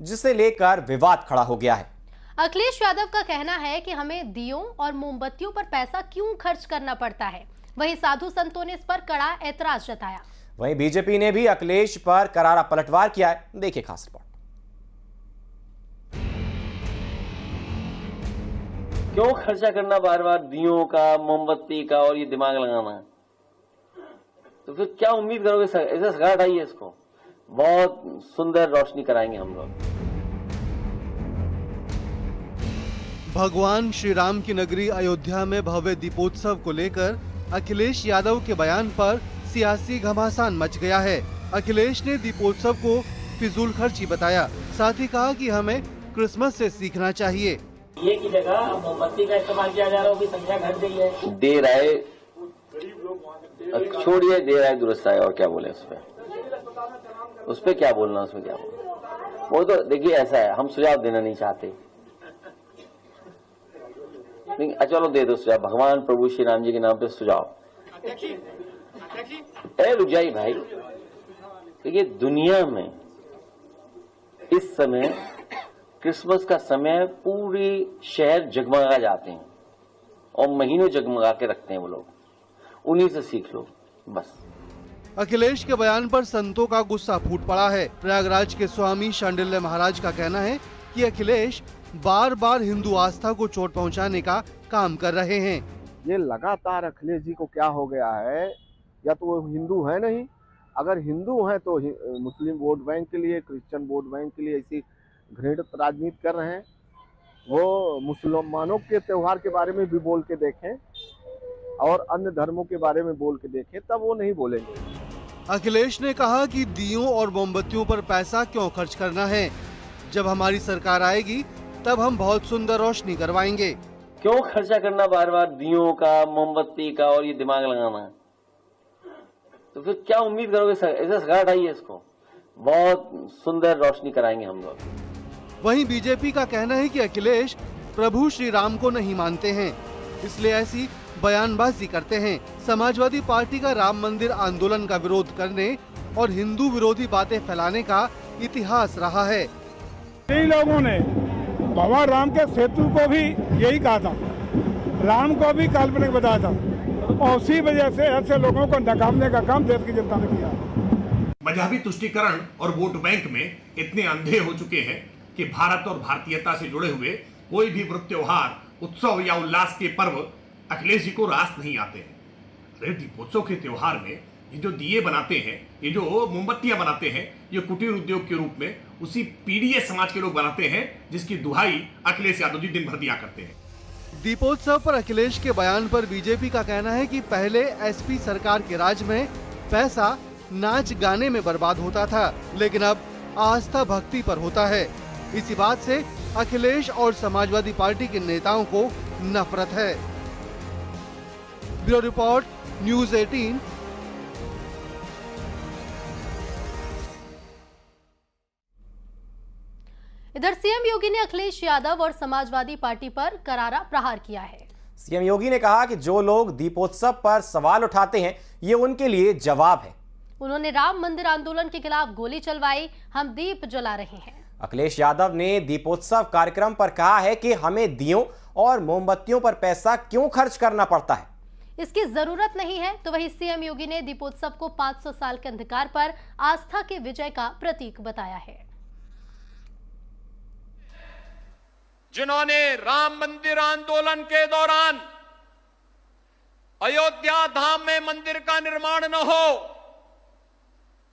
जिसे लेकर विवाद खड़ा हो गया है। अखिलेश यादव का कहना है कि हमें दियों और मोमबत्तियों पर पैसा क्यों खर्च करना पड़ता है। वहीं साधु संतों ने इस पर कड़ा ऐतराज जताया। वहीं बीजेपी ने भी अखिलेश पर करारा पलटवार किया है। देखिए खास रिपोर्ट। क्यों खर्चा करना बार बार दियों का, मोमबत्ती का और ये दिमाग लगाना, तो फिर क्या उम्मीद करोगे? ऐसा सगाड़ हटाइए इसको, बहुत सुंदर रोशनी कराएंगे हम लोग। भगवान श्री राम की नगरी अयोध्या में भव्य दीपोत्सव को लेकर अखिलेश यादव के बयान पर सियासी घमासान मच गया है। अखिलेश ने दीपोत्सव को फिजूल खर्ची बताया, साथ ही कहा कि हमें क्रिसमस से सीखना चाहिए। ये की जगह मोमबत्ती का इस्तेमाल किया जा रहा है, संख्या घट गई है। देर आए छोड़िए, देर आए दुरुस्त आए, और क्या बोले उस पे क्या बोलना, उसमें क्या बोलना। वो तो देखिए ऐसा है, हम सुझाव देना नहीं चाहते, चलो दे दो सुझाव, भगवान प्रभु श्री राम जी के नाम पे सुझाव। रुक जाइए भाई, देखिए दुनिया में इस समय क्रिसमस का समय पूरी शहर जगमगा जाते हैं और महीनों जगमगा के रखते हैं वो लोग, उन्हीं से सीख लो बस। अखिलेश के बयान पर संतों का गुस्सा फूट पड़ा है। प्रयागराज के स्वामी शांडिल्य महाराज का कहना है कि अखिलेश बार बार हिंदू आस्था को चोट पहुंचाने का काम कर रहे हैं। ये लगातार अखिलेश जी को क्या हो गया है, या तो वो हिंदू है नहीं, अगर हिंदू हैं तो मुस्लिम वोट बैंक के लिए, क्रिश्चियन वोट बैंक के लिए ऐसी घृणित राजनीति कर रहे हैं। वो मुसलमानों के त्योहार के बारे में भी बोल के देखें और अन्य धर्मों के बारे में बोल के देखें, तब वो नहीं बोलेंगे। अखिलेश ने कहा कि दियों और मोमबत्तियों पर पैसा क्यों खर्च करना है, जब हमारी सरकार आएगी तब हम बहुत सुंदर रोशनी करवाएंगे। क्यों खर्चा करना बार बार दियों का, मोमबत्ती का और ये दिमाग लगाना, तो फिर क्या उम्मीद करोगे? ऐसा सगाड़ हटाइए इसको, बहुत सुंदर रोशनी कराएंगे हम लोग। वहीं बीजेपी का कहना है कि अखिलेश प्रभु श्री राम को नहीं मानते हैं, इसलिए ऐसी बयानबाजी करते हैं। समाजवादी पार्टी का राम मंदिर आंदोलन का विरोध करने और हिंदू विरोधी बातें फैलाने का इतिहास रहा है। कई लोगों ने भगवान राम के सेतु को भी यही कहा था, राम को भी काल्पनिक बताया था, और उसी वजह से ऐसे लोगों को नकामने का काम देश की जनता ने किया। मजहबी तुष्टीकरण और वोट बैंक में इतने अंधे हो चुके हैं कि भारत और भारतीयता से जुड़े हुए कोई भी व्रत त्योहार, उत्सव या उल्लास के पर्व अखिलेश जी को रास नहीं आते हैं। अरे दीपोत्सव के त्योहार में ये जो दिए बनाते हैं, ये जो मोमबत्तियां बनाते हैं, ये कुटीर उद्योग के रूप में उसी पीड़ित समाज के लोग बनाते हैं जिसकी दुहाई अखिलेश यादव जी दिन भर दिया करते हैं। दीपोत्सव पर अखिलेश के बयान पर बीजेपी का कहना है कि पहले एसपी सरकार के राज में पैसा नाच गाने में बर्बाद होता था, लेकिन अब आस्था भक्ति पर होता है। इसी बात से अखिलेश और समाजवादी पार्टी के नेताओं को नफरत है। Bureau report, news 18। इधर सीएम योगी ने अखिलेश यादव और समाजवादी पार्टी पर करारा प्रहार किया है। सीएम योगी ने कहा कि जो लोग दीपोत्सव पर सवाल उठाते हैं, ये उनके लिए जवाब है। उन्होंने राम मंदिर आंदोलन के खिलाफ गोली चलवाई, हम दीप जला रहे हैं। अखिलेश यादव ने दीपोत्सव कार्यक्रम पर कहा है कि हमें दियों और मोमबत्तियों पर पैसा क्यों खर्च करना पड़ता है, इसकी जरूरत नहीं है। तो वहीं सीएम योगी ने दीपोत्सव को 500 साल के अंधकार पर आस्था के विजय का प्रतीक बताया है। जिन्होंने राम मंदिर आंदोलन के दौरान अयोध्या धाम में मंदिर का निर्माण न हो,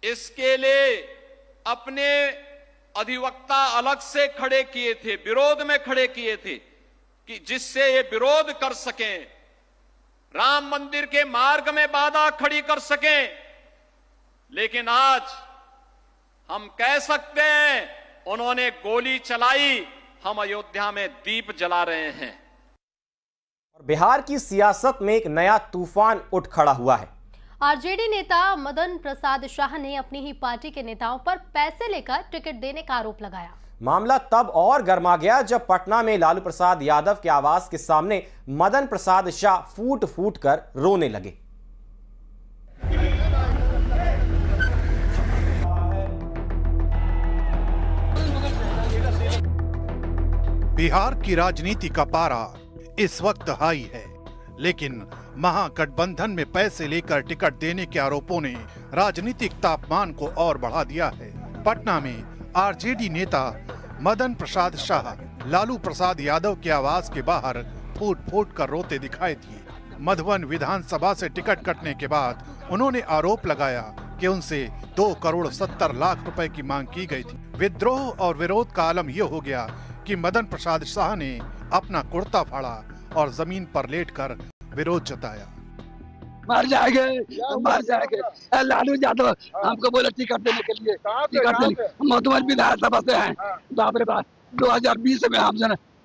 इसके लिए अपने अधिवक्ता अलग से खड़े किए थे, विरोध में खड़े किए थे कि जिससे ये विरोध कर सकें, राम मंदिर के मार्ग में बाधा खड़ी कर सकें। लेकिन आज हम कह सकते हैं उन्होंने गोली चलाई, हम अयोध्या में दीप जला रहे हैं। और बिहार की सियासत में एक नया तूफान उठ खड़ा हुआ है। आरजेडी नेता मदन प्रसाद शाह ने अपनी ही पार्टी के नेताओं पर पैसे लेकर टिकट देने का आरोप लगाया। मामला तब और गर्मा गया जब पटना में लालू प्रसाद यादव के आवास के सामने मदन प्रसाद शाह फूट फूट कर रोने लगे। बिहार की राजनीति का पारा इस वक्त हाई है, लेकिन महागठबंधन में पैसे लेकर टिकट देने के आरोपों ने राजनीतिक तापमान को और बढ़ा दिया है। पटना में आरजेडी नेता मदन प्रसाद शाह लालू प्रसाद यादव के आवास के बाहर फूट फूट कर रोते दिखाई दिए। मधुबन विधानसभा से टिकट कटने के बाद उन्होंने आरोप लगाया कि उनसे 2 करोड़ 70 लाख रुपए की मांग की गई थी। विद्रोह और विरोध का आलम ये हो गया कि मदन प्रसाद शाह ने अपना कुर्ता फाड़ा और जमीन पर लेटकर विरोध जताया। मर जाएंगे। लालू यादव हमको बोले टिकट देने के लिए, टिकट देने मधुबन विधानसभा से हैं। बाप रे बाप, 2020 में हम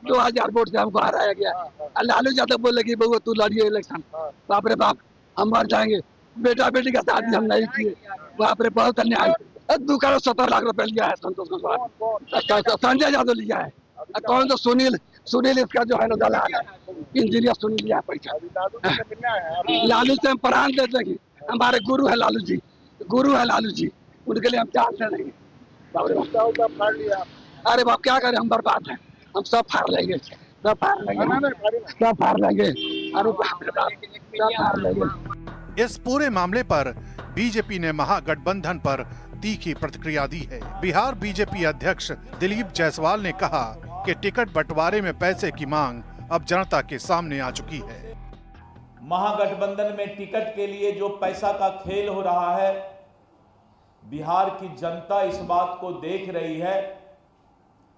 2000 वोट से हमको हराया गया। लालू यादव बोले कि बउआ तू लड़िए इलेक्शन। बाप रे बाप, हम मर जाएंगे। बेटा बेटी का शादी हम नहीं किए। बाप रे, बहुत अन्याय। 2 करोड़ 70 लाख रुपए लिया है संतोष कुशवाहा। संजय यादव लिया है। कौन तो सुनील इसका जो है ना दलाल है, इंजीनियर सुनील लिया पैसा। लालू से हम प्राण दे देंगे। हमारे गुरु है लालू जी, उनके लिए हम जान दे देंगे। अरे बाप, क्या करें, हम बर्बाद हैं। हम सब फाड़ लेंगे। अरे बाप रे बाप, सब फाड़ लेंगे। इस पूरे मामले पर बीजेपी ने महागठबंधन पर तीखी प्रतिक्रिया दी है। बिहार बीजेपी अध्यक्ष दिलीप जायसवाल ने कहा कि टिकट बंटवारे में पैसे की मांग अब जनता के सामने आ चुकी है। महागठबंधन में टिकट के लिए जो पैसा का खेल हो रहा है, बिहार की जनता इस बात को देख रही है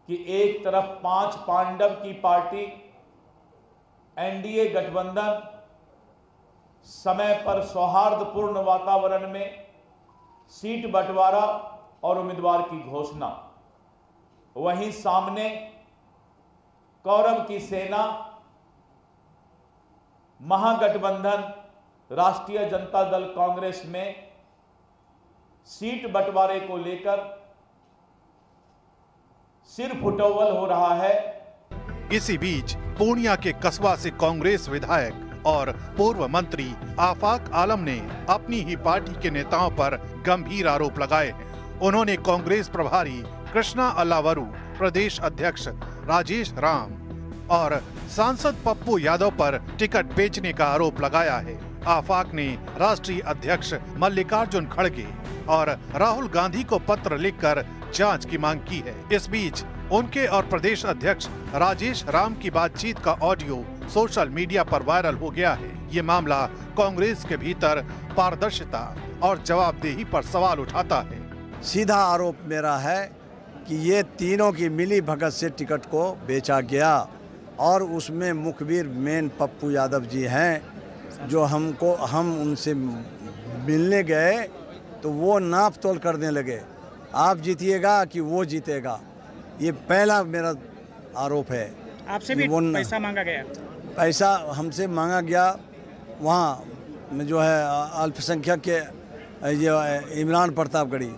कि एक तरफ 5 पांडव की पार्टी एनडीए गठबंधन समय पर सौहार्दपूर्ण वातावरण में सीट बंटवारा और उम्मीदवार की घोषणा, वहीं सामने कौरव की सेना महागठबंधन राष्ट्रीय जनता दल कांग्रेस में सीट बंटवारे को लेकर सिर फुटौल हो रहा है। इसी बीच पूर्णिया के कस्बा से कांग्रेस विधायक और पूर्व मंत्री आफाक आलम ने अपनी ही पार्टी के नेताओं पर गंभीर आरोप लगाए हैं। उन्होंने कांग्रेस प्रभारी कृष्णा अल्लावरू, प्रदेश अध्यक्ष राजेश राम और सांसद पप्पू यादव पर टिकट बेचने का आरोप लगाया है। आफाक ने राष्ट्रीय अध्यक्ष मल्लिकार्जुन खड़गे और राहुल गांधी को पत्र लिखकर जांच की मांग की है। इस बीच उनके और प्रदेश अध्यक्ष राजेश राम की बातचीत का ऑडियो सोशल मीडिया पर वायरल हो गया है। ये मामला कांग्रेस के भीतर पारदर्शिता और जवाबदेही पर सवाल उठाता है। सीधा आरोप मेरा है कि ये तीनों की मिली भगत से टिकट को बेचा गया और उसमें मुखबिर मेन पप्पू यादव जी हैं, जो हम उनसे मिलने गए तो वो नाप तोल करने लगे, आप जीतिएगा कि वो जीतेगा। ये पहला मेरा आरोप है। आपसे भी पैसा मांगा गया? पैसा हमसे मांगा गया। वहाँ में जो है अल्पसंख्यक के जो इमरान प्रतापगढ़ी,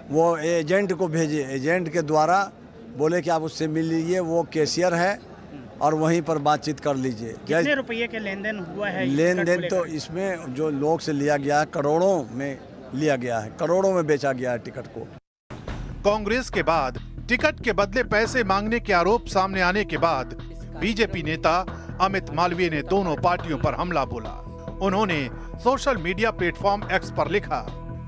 वो एजेंट को भेजे, एजेंट के द्वारा बोले कि आप उससे मिल लीजिए, वो कैशियर है और वहीं पर बातचीत कर लीजिए। कितने रुपये के लेन देन हुआ है? लेन देन तो इसमें जो लोग से लिया गया है, करोड़ों में लिया गया है, करोड़ों में बेचा गया है टिकट को। कांग्रेस के बाद टिकट के बदले पैसे मांगने के आरोप सामने आने के बाद बीजेपी नेता अमित मालवीय ने दोनों पार्टियों पर हमला बोला। उन्होंने सोशल मीडिया प्लेटफॉर्म एक्स पर लिखा,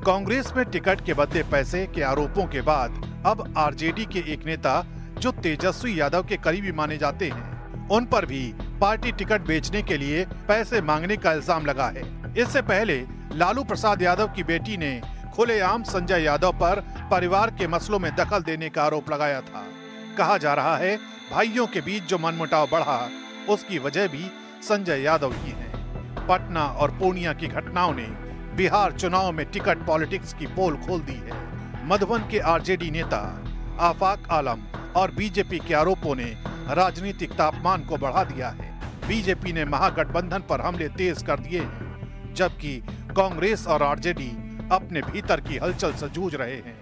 कांग्रेस में टिकट के बदले पैसे के आरोपों के बाद अब आरजेडी के एक नेता जो तेजस्वी यादव के करीबी माने जाते हैं, उन पर भी पार्टी टिकट बेचने के लिए पैसे मांगने का इल्जाम लगा है। इससे पहले लालू प्रसाद यादव की बेटी ने खुलेआम संजय यादव पर परिवार के मसलों में दखल देने का आरोप लगाया था। कहा जा रहा है भाइयों के बीच जो मनमुटाव बढ़ा, उसकी वजह भी संजय यादव ही है। पटना और पूर्णिया की घटनाओं ने बिहार चुनाव में टिकट पॉलिटिक्स की पोल खोल दी है। मधुबन के आरजेडी नेता आफाक आलम और बीजेपी के आरोपों ने राजनीतिक तापमान को बढ़ा दिया है। बीजेपी ने महागठबंधन पर हमले तेज कर दिए हैं, जबकि कांग्रेस और आरजेडी अपने भीतर की हलचल से जूझ रहे हैं।